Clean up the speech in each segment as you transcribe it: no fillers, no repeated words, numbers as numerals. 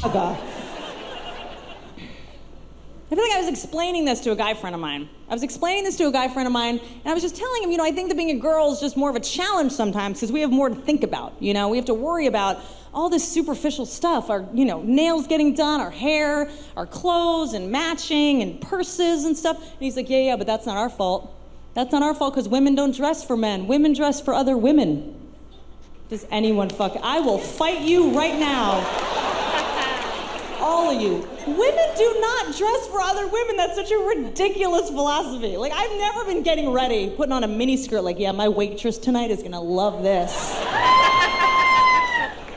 I feel like I was explaining this to a guy friend of mine. And I was just telling him, I think that being a girl is just more of a challenge sometimes because we have more to think about, We have to worry about all this superficial stuff, our, nails getting done, our hair, our clothes, and matching, and purses and stuff. And he's like, yeah, but that's not our fault. That's not our fault because women don't dress for men. Women dress for other women. Does anyone I will fight you right now. All of you. Women do not dress for other women. That's such a ridiculous philosophy. Like, I've never been getting ready, putting on a mini skirt, like, yeah, my waitress tonight is gonna love this.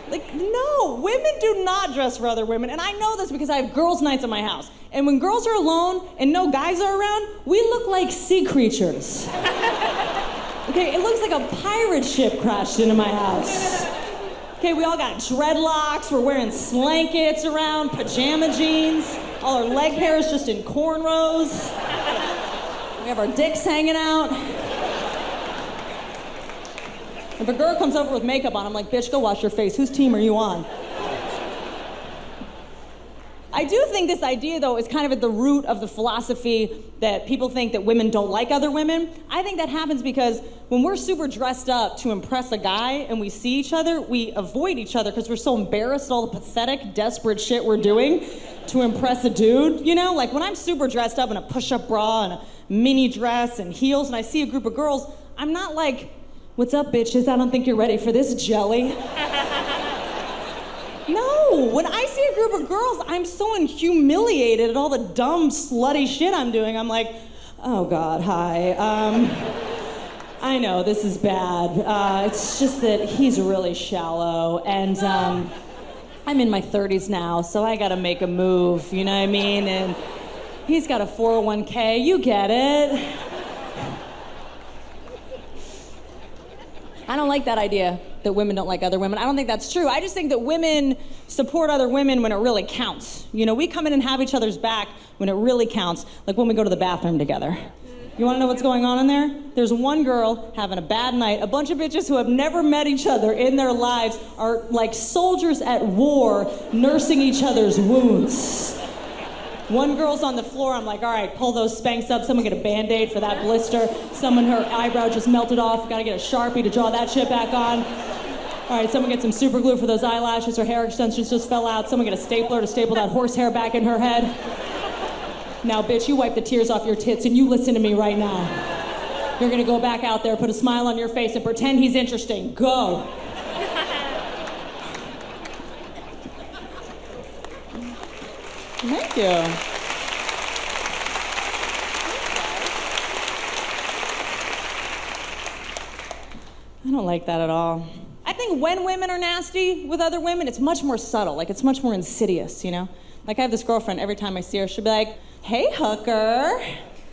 Like, no, women do not dress for other women. And I know this because I have girls' nights at my house. And when girls are alone and no guys are around, we look like sea creatures. Okay, it looks like a pirate ship crashed into my house. Okay, we all got dreadlocks, we're wearing slankets around, pajama jeans, all our leg hair is just in cornrows. We have our dicks hanging out. If a girl comes over with makeup on, I'm like, bitch, go wash your face. Whose team are you on? I do think this idea, though, is kind of at the root of the philosophy that people think that women don't like other women. I think that happens because when we're super dressed up to impress a guy and we see each other, we avoid each other because we're so embarrassed at all the pathetic, desperate shit we're doing to impress a dude, Like when I'm super dressed up in a push-up bra and a mini dress and heels and I see a group of girls, I'm not like, what's up, bitches? I don't think you're ready for this jelly. No, when I see a group of girls, I'm so humiliated at all the dumb, slutty shit I'm doing. I'm like, oh God, hi. I know this is bad. It's just that he's really shallow, and I'm in my 30s now, so I gotta make a move, you know what I mean? And he's got a 401k, you get it. I don't like that idea that women don't like other women. I don't think that's true. I just think that women support other women when it really counts. We come in and have each other's back when it really counts, like when we go to the bathroom together. You wanna know what's going on in there? There's one girl having a bad night. A bunch of bitches who have never met each other in their lives are like soldiers at war nursing each other's wounds. One girl's on the floor, I'm like, all right, pull those Spanx up, someone get a Band-Aid for that blister, someone, her eyebrow just melted off, gotta get a Sharpie to draw that shit back on. All right, someone get some super glue for those eyelashes, her hair extensions just fell out, someone get a stapler to staple that horsehair back in her head. Now, bitch, you wipe the tears off your tits and you listen to me right now. You're gonna go back out there, put a smile on your face and pretend he's interesting. Go. Thank you. I don't like that at all. I think when women are nasty with other women, it's much more subtle. Like, it's much more insidious, Like, I have this girlfriend, every time I see her, she'll be like, hey, hooker.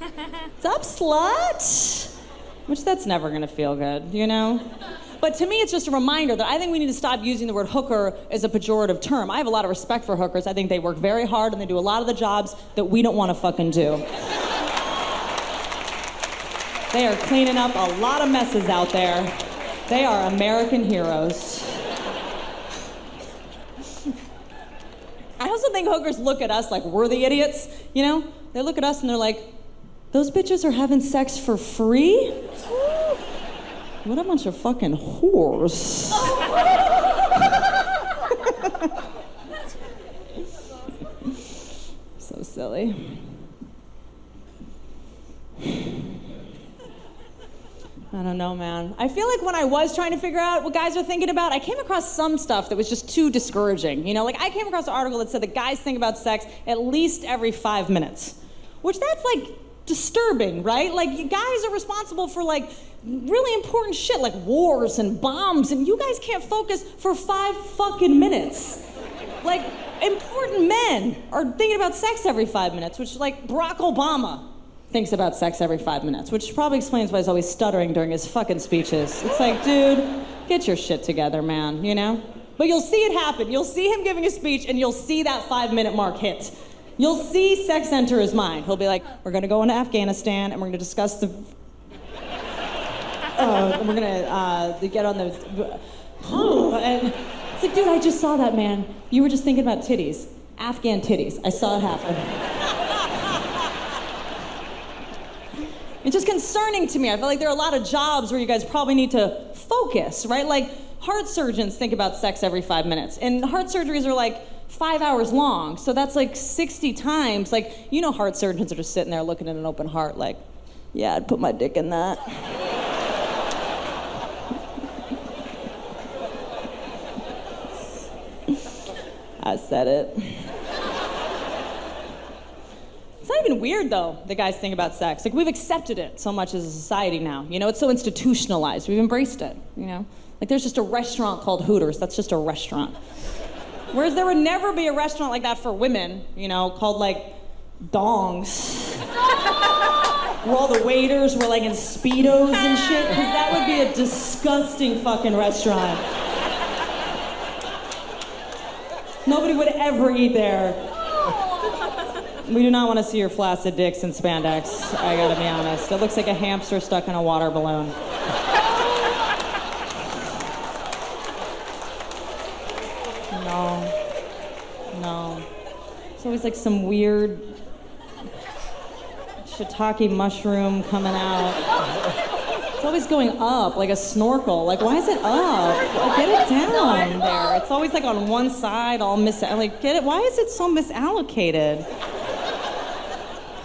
What's up, slut? Which that's never gonna feel good, But to me, it's just a reminder that I think we need to stop using the word hooker as a pejorative term. I have a lot of respect for hookers. I think they work very hard and they do a lot of the jobs that we don't want to fucking do. They are cleaning up a lot of messes out there. They are American heroes. I also think hookers look at us like we're the idiots, They look at us and they're like, those bitches are having sex for free? What a bunch of fucking whores. So silly. I don't know, man. I feel like when I was trying to figure out what guys are thinking about, I came across some stuff that was just too discouraging. Like I came across an article that said that guys think about sex at least every 5 minutes, which that's like disturbing, right? Like, you guys are responsible for like really important shit like wars and bombs, and you guys can't focus for 5 fucking minutes. Like, important men are thinking about sex every 5 minutes, which like Barack Obama thinks about sex every 5 minutes, which probably explains why he's always stuttering during his fucking speeches. It's like, dude, get your shit together, man, But you'll see it happen. You'll see him giving a speech and you'll see that 5-minute mark hit. You'll see sex enter his mind. He'll be like, we're gonna go into Afghanistan and we're gonna discuss the... we're gonna get on the... and It's like, dude, I just saw that, man. You were just thinking about titties. Afghan titties. I saw it happen. It's just concerning to me. I feel like there are a lot of jobs where you guys probably need to focus, right? Like, heart surgeons think about sex every 5 minutes, and heart surgeries are like 5 hours long, so that's like 60 times. Like, you know, heart surgeons are just sitting there looking at an open heart like, yeah, I'd put my dick in that. I said it. It's not even weird, though, that guys think about sex. Like, we've accepted it so much as a society now. You know, it's so institutionalized. We've embraced it, you know? Like, there's just a restaurant called Hooters. That's just a restaurant. Whereas there would never be a restaurant like that for women, you know, called, like, Dongs. Where all the waiters were, like, in Speedos and shit, because that would be a disgusting fucking restaurant. Nobody would ever eat there. We do not want to see your flaccid dicks in spandex, I gotta be honest. It looks like a hamster stuck in a water balloon. No. It's always like some weird shiitake mushroom coming out. It's always going up, like a snorkel. Like, why is it up? Like, get it down there. It's always like on one side, all like, get it? Why is it so misallocated?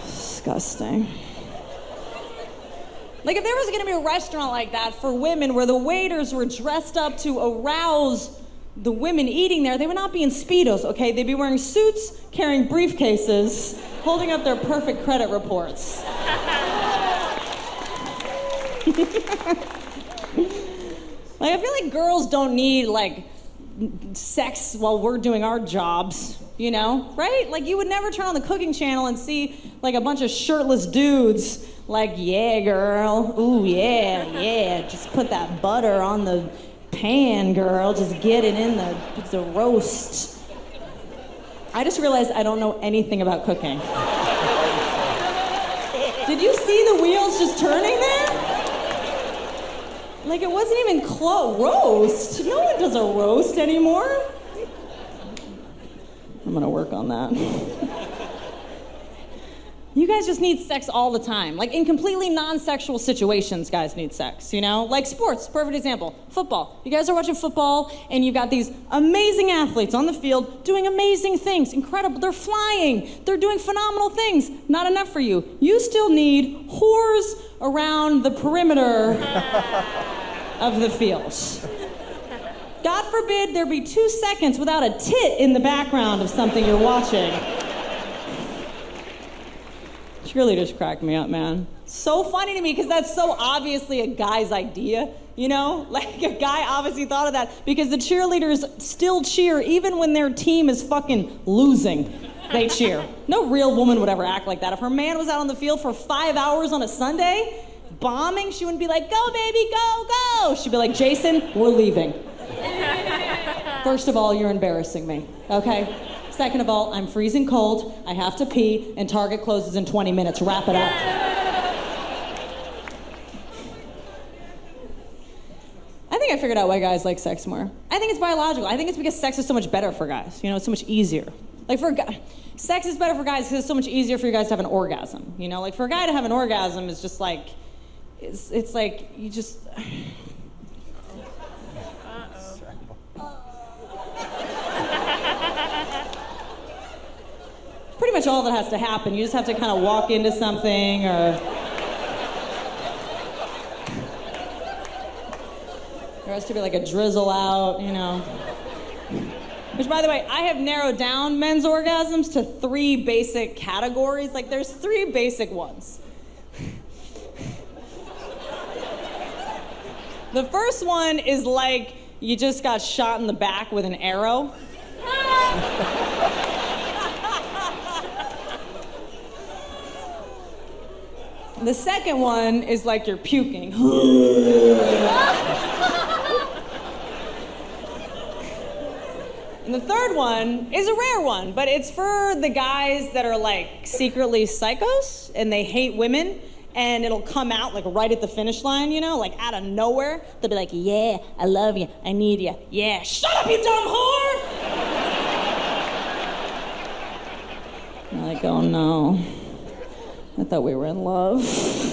Disgusting. Like, if there was gonna be a restaurant like that for women where the waiters were dressed up to arouse the women eating there, they would not be in Speedos, okay? They'd be wearing suits, carrying briefcases, holding up their perfect credit reports. Like, I feel like girls don't need, like, sex while we're doing our jobs, you know? Right? Like, you would never turn on the cooking channel and see, like, a bunch of shirtless dudes like, yeah, girl, ooh, yeah, just put that butter on the pan, girl, just get it in the roast. I just realized I don't know anything about cooking. Did you see the wheels just turning there? Like, it wasn't even close. Roast? No one does a roast anymore. I'm gonna work on that. You guys just need sex all the time. Like, in completely non-sexual situations, guys need sex, you know? Like sports, perfect example. Football. You guys are watching football, and you've got these amazing athletes on the field doing amazing things. Incredible. They're flying. They're doing phenomenal things. Not enough for you. You still need whores around the perimeter of the field. God forbid there be 2 seconds without a tit in the background of something you're watching. Cheerleaders crack me up, man. So funny to me because that's so obviously a guy's idea, you know? Like, a guy obviously thought of that because the cheerleaders still cheer even when their team is fucking losing. They cheer. No real woman would ever act like that. If her man was out on the field for 5 hours on a Sunday, bombing, she wouldn't be like, go, baby, go, go. She'd be like, Jason, we're leaving. First of all, you're embarrassing me, okay? Second of all, I'm freezing cold, I have to pee, and Target closes in 20 minutes. Wrap it up. I think I figured out why guys like sex more. I think it's biological. I think it's because sex is so much better for guys. You know, it's so much easier. Like, for a guy, sex is better for guys because it's so much easier for you guys to have an orgasm. You know, like, for a guy to have an orgasm is just like, it's like, you just... Pretty much all that has to happen. You just have to kind of walk into something, or there has to be like a drizzle out, you know. Which, by the way, I have narrowed down men's orgasms to 3 basic categories. Like, there's 3 basic ones. The first one is like you just got shot in the back with an arrow. The second one is like you're puking. And the third one is a rare one, but it's for the guys that are like secretly psychos and they hate women and it'll come out like right at the finish line, you know, like out of nowhere. They'll be like, yeah, I love you, I need you. Yeah, shut up, you dumb whore! I'm like, oh no, I thought we were in love.